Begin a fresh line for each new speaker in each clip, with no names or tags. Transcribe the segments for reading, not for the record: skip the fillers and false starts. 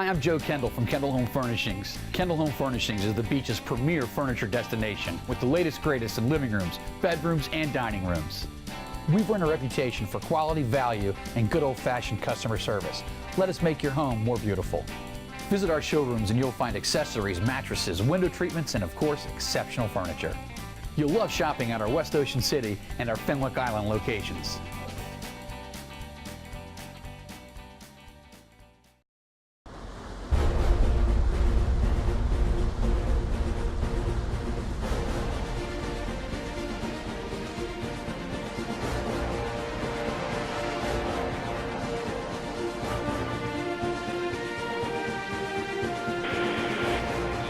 I'm Joe Kendall from Kendall Home Furnishings. Kendall Home Furnishings is the beach's premier furniture destination with the latest greatest in living rooms, bedrooms, and dining rooms. We've earned a reputation for quality, value, and good old-fashioned customer service. Let us make your home more beautiful. Visit our showrooms and you'll find accessories, mattresses, window treatments, and of course, exceptional furniture. You'll love shopping at our West Ocean City and our Fenwick Island locations.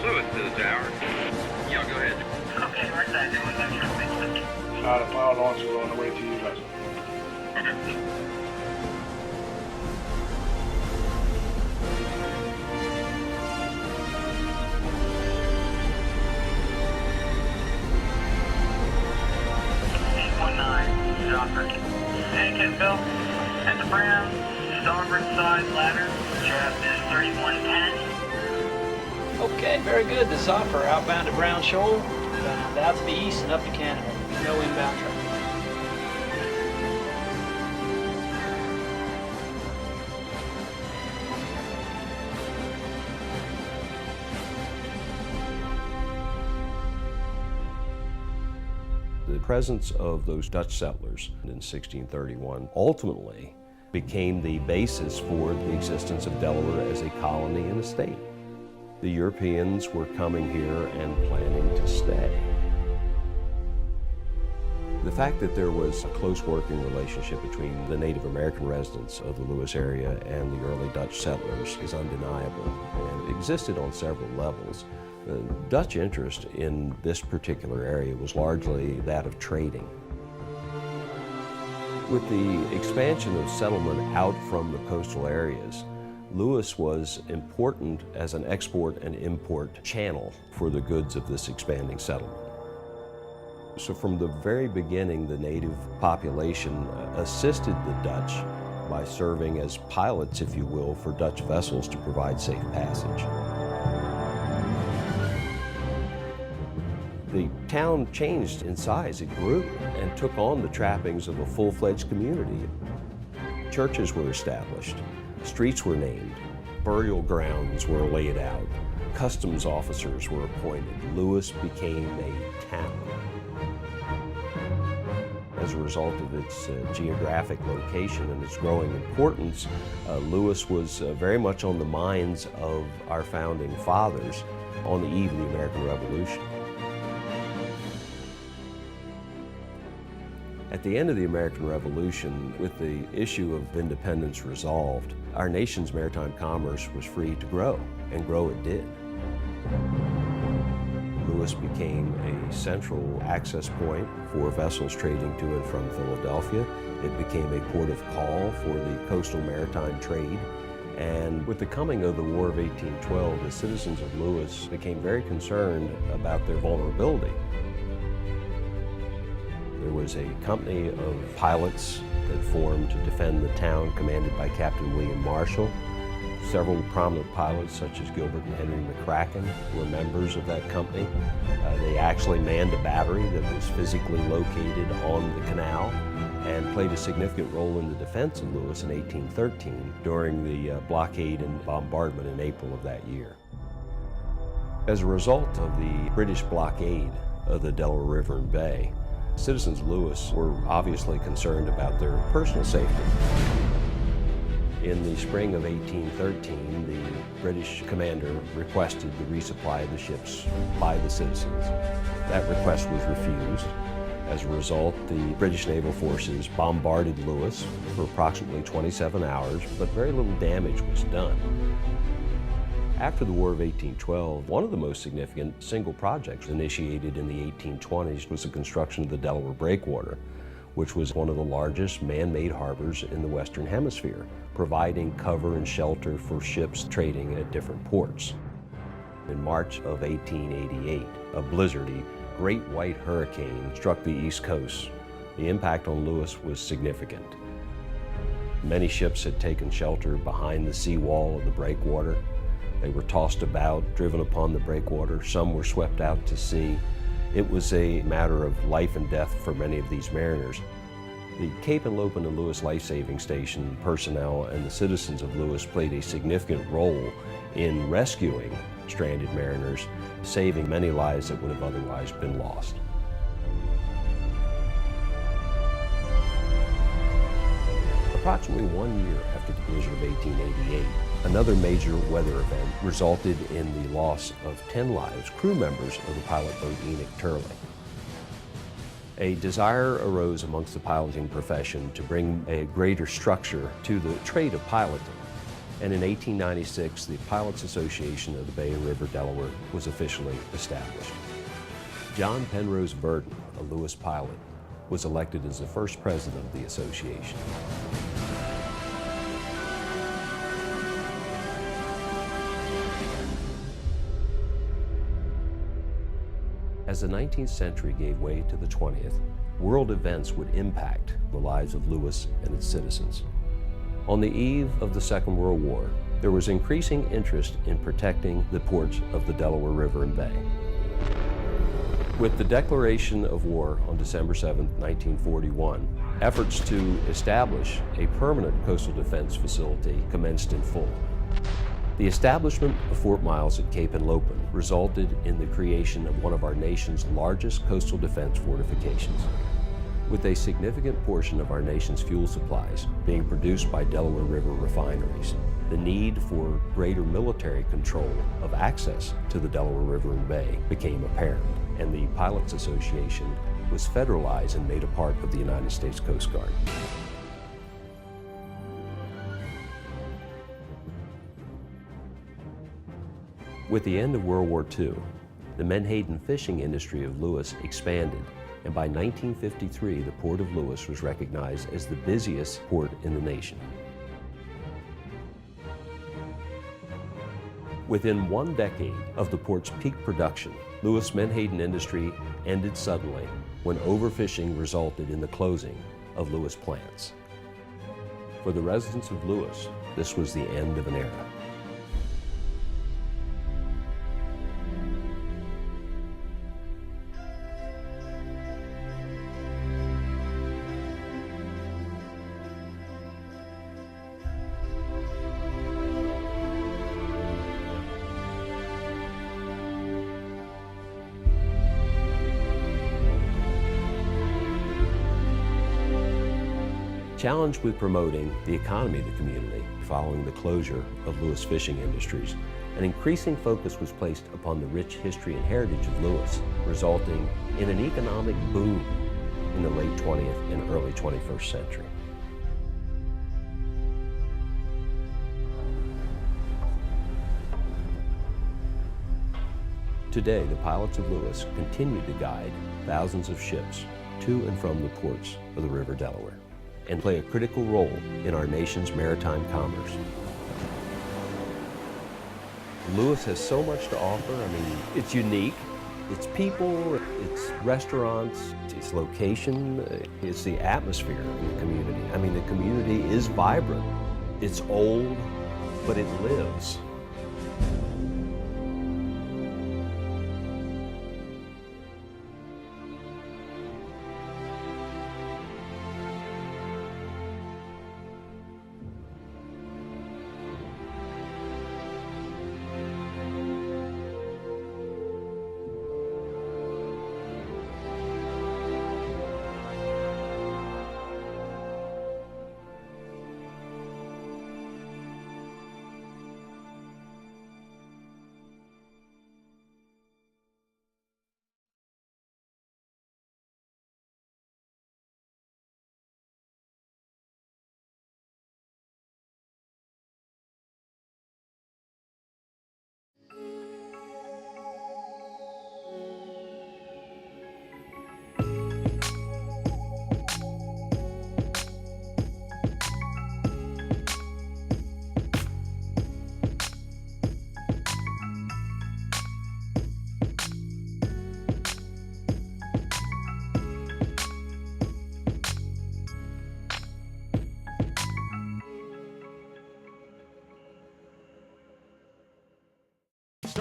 Lewes to the tower. Y'all go ahead.
Okay, where's that doing?
The fire alarms are on the way to you guys.
Bill, at the Brown, starboard side ladder, draft is 3110.
Okay, very good. This is Hopper, outbound to Brown Shoal, bound out to the east and up to Canada. No inbound traffic.
The presence of those Dutch settlers in 1631 ultimately became the basis for the existence of Delaware as a colony and a state. The Europeans were coming here and planning to stay. The fact that there was a close working relationship between the Native American residents of the Lewes area and the early Dutch settlers is undeniable, and it existed on several levels. The Dutch interest in this particular area was largely that of trading. With the expansion of settlement out from the coastal areas, Lewes was important as an export and import channel for the goods of this expanding settlement. So from the very beginning, the native population assisted the Dutch by serving as pilots, if you will, for Dutch vessels to provide safe passage. The town changed in size. It grew and took on the trappings of a full-fledged community. Churches were established, streets were named, burial grounds were laid out, customs officers were appointed. Lewes became a town. As a result of its geographic location and its growing importance, Lewes was very much on the minds of our founding fathers on the eve of the American Revolution. At the end of the American Revolution, with the issue of independence resolved, our nation's maritime commerce was free to grow, and grow it did. Lewes became a central access point for vessels trading to and from Philadelphia. It became a port of call for the coastal maritime trade. And with the coming of the War of 1812, the citizens of Lewes became very concerned about their vulnerability. There was a company of pilots that formed to defend the town, commanded by Captain William Marshall. Several prominent pilots, such as Gilbert and Henry McCracken, were members of that company. They actually manned a battery that was physically located on the canal and played a significant role in the defense of Lewes in 1813 during the blockade and bombardment in April of that year. As a result of the British blockade of the Delaware River and Bay, citizens of Lewes were obviously concerned about their personal safety. In the spring of 1813, the British commander requested the resupply of the ships by the citizens. That request was refused. As a result, the British naval forces bombarded Lewes for approximately 27 hours, but very little damage was done. After the War of 1812, one of the most significant single projects initiated in the 1820s was the construction of the Delaware Breakwater, which was one of the largest man-made harbors in the Western Hemisphere, providing cover and shelter for ships trading at different ports. In March of 1888, a blizzard, the Great White Hurricane, struck the East Coast. The impact on Lewes was significant. Many ships had taken shelter behind the seawall of the breakwater. They were tossed about, driven upon the breakwater. Some were swept out to sea. It was a matter of life and death for many of these mariners. The Cape and Lopin and Lewes Life-Saving Station personnel and the citizens of Lewes played a significant role in rescuing stranded mariners, saving many lives that would have otherwise been lost. Approximately 1 year after the blizzard of 1888, another major weather event resulted in the loss of 10 lives, crew members of the pilot boat Enoch Turley. A desire arose amongst the piloting profession to bring a greater structure to the trade of piloting. And in 1896, the Pilots Association of the Bay and River Delaware was officially established. John Penrose Burden, a Lewes pilot, was elected as the first president of the association. As the 19th century gave way to the 20th, world events would impact the lives of Lewes and its citizens. On the eve of the Second World War, there was increasing interest in protecting the ports of the Delaware River and Bay. With the declaration of war on December 7, 1941, efforts to establish a permanent coastal defense facility commenced in full. The establishment of Fort Miles at Cape and Lopin resulted in the creation of one of our nation's largest coastal defense fortifications. With a significant portion of our nation's fuel supplies being produced by Delaware River refineries, the need for greater military control of access to the Delaware River and Bay became apparent, and the Pilots Association was federalized and made a part of the United States Coast Guard. With the end of World War II, the Menhaden fishing industry of Lewes expanded, and by 1953, the Port of Lewes was recognized as the busiest port in the nation. Within 1 decade of the port's peak production, Lewes Menhaden industry ended suddenly when overfishing resulted in the closing of Lewes plants. For the residents of Lewes, this was the end of an era. Challenged with promoting the economy of the community following the closure of Lewes Fishing Industries, an increasing focus was placed upon the rich history and heritage of Lewes, resulting in an economic boom in the late 20th and early 21st century. Today, the pilots of Lewes continue to guide thousands of ships to and from the ports of the River Delaware, and play a critical role in our nation's maritime commerce. Lewes has so much to offer. I mean, it's unique. It's people, it's restaurants, it's location, it's the atmosphere in the community. I mean, the community is vibrant. It's old, but it lives.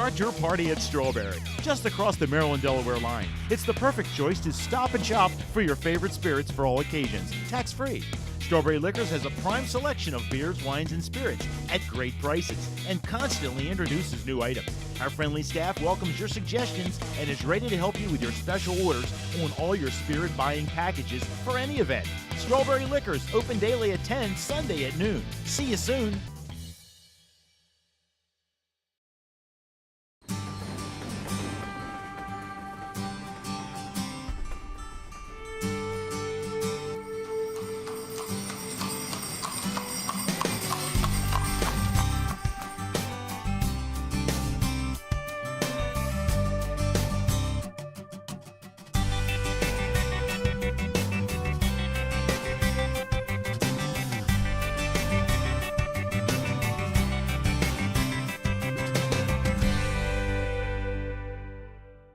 Start your party at Strawberry, just across the Maryland-Delaware line. It's the perfect choice to stop and shop for your favorite spirits for all occasions, tax-free. Strawberry Liquors has a prime selection of beers, wines, and spirits at great prices and constantly introduces new items. Our friendly staff welcomes your suggestions and is ready to help you with your special orders on all your spirit buying packages for any event. Strawberry Liquors, open daily at 10, Sunday at noon. See you soon.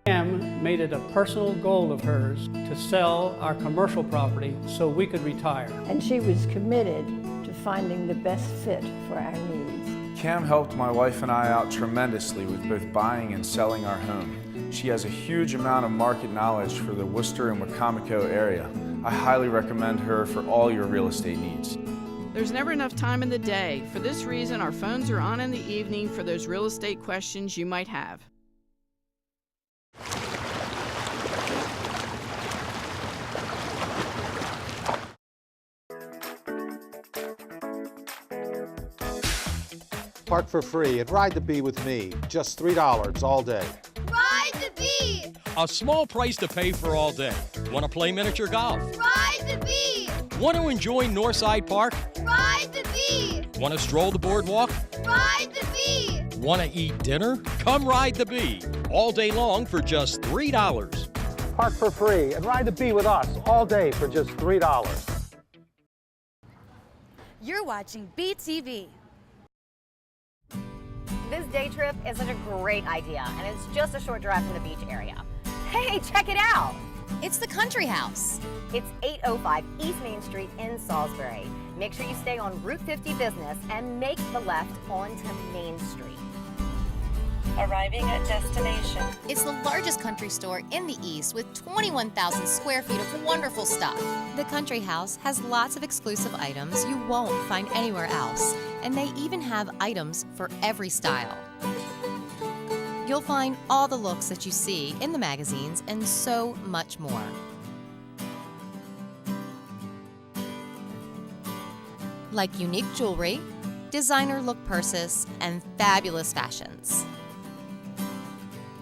Pam made it a personal goal of hers to sell our commercial property so we could retire.
And she was committed to finding the best fit for our needs.
Cam helped my wife and I out tremendously with both buying and selling our home. She has a huge amount of market knowledge for the Worcester and Wicomico area. I highly recommend her for all your real estate needs.
There's never enough time in the day. For this reason, our phones are on in the evening for those real estate questions you might have.
Park for free and ride the bee with me. Just $3 all day.
Ride the bee!
A small price to pay for all day. Want to play miniature golf?
Ride the bee!
Want to enjoy Northside Park?
Ride the bee!
Want to stroll the boardwalk?
Ride the bee!
Want to eat dinner? Come ride the bee. All day long for just $3.
Park for free and ride the bee with us all day for just $3.
You're watching BTV.
This day trip is such a great idea, and it's just a short drive from the beach area. Hey, check it out!
It's the Country House.
It's 805 East Main Street in Salisbury. Make sure you stay on Route 50 Business and make the left onto Main Street.
Arriving at destination.
It's the largest country store in the East with 21,000 square feet of wonderful stuff. The Country House has lots of exclusive items you won't find anywhere else, and they even have items for every style. You'll find all the looks that you see in the magazines and so much more. Like unique jewelry, designer look purses, and fabulous fashions.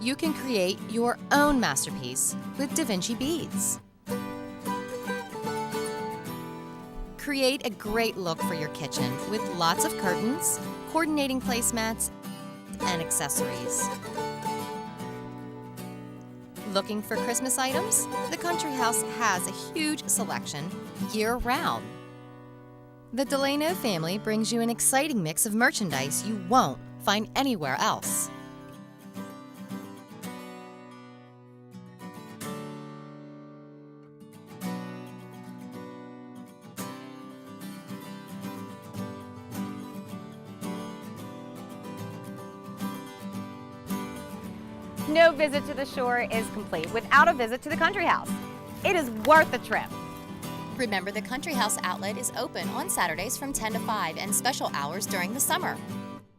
You can create your own masterpiece with Da Vinci beads. Create a great look for your kitchen with lots of curtains, coordinating placemats, and accessories. Looking for Christmas items? The Country House has a huge selection year-round. The Delano family brings you an exciting mix of merchandise you won't find anywhere else.
No visit to the shore is complete without a visit to the Country House. It is worth the trip.
Remember, the Country House outlet is open on Saturdays from 10 to 5 and special hours during the summer.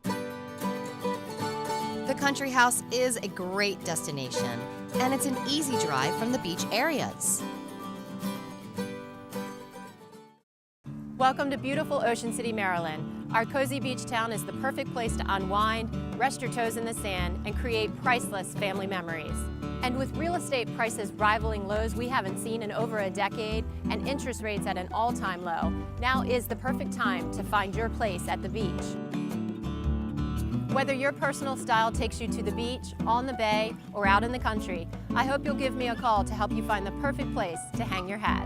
The Country House is a great destination, and it's an easy drive from the beach areas.
Welcome to beautiful Ocean City, Maryland. Our cozy beach town is the perfect place to unwind, rest your toes in the sand, and create priceless family memories. And with real estate prices rivaling lows we haven't seen in over a decade and interest rates at an all-time low, now is the perfect time to find your place at the beach. Whether your personal style takes you to the beach, on the bay, or out in the country, I hope you'll give me a call to help you find the perfect place to hang your hat.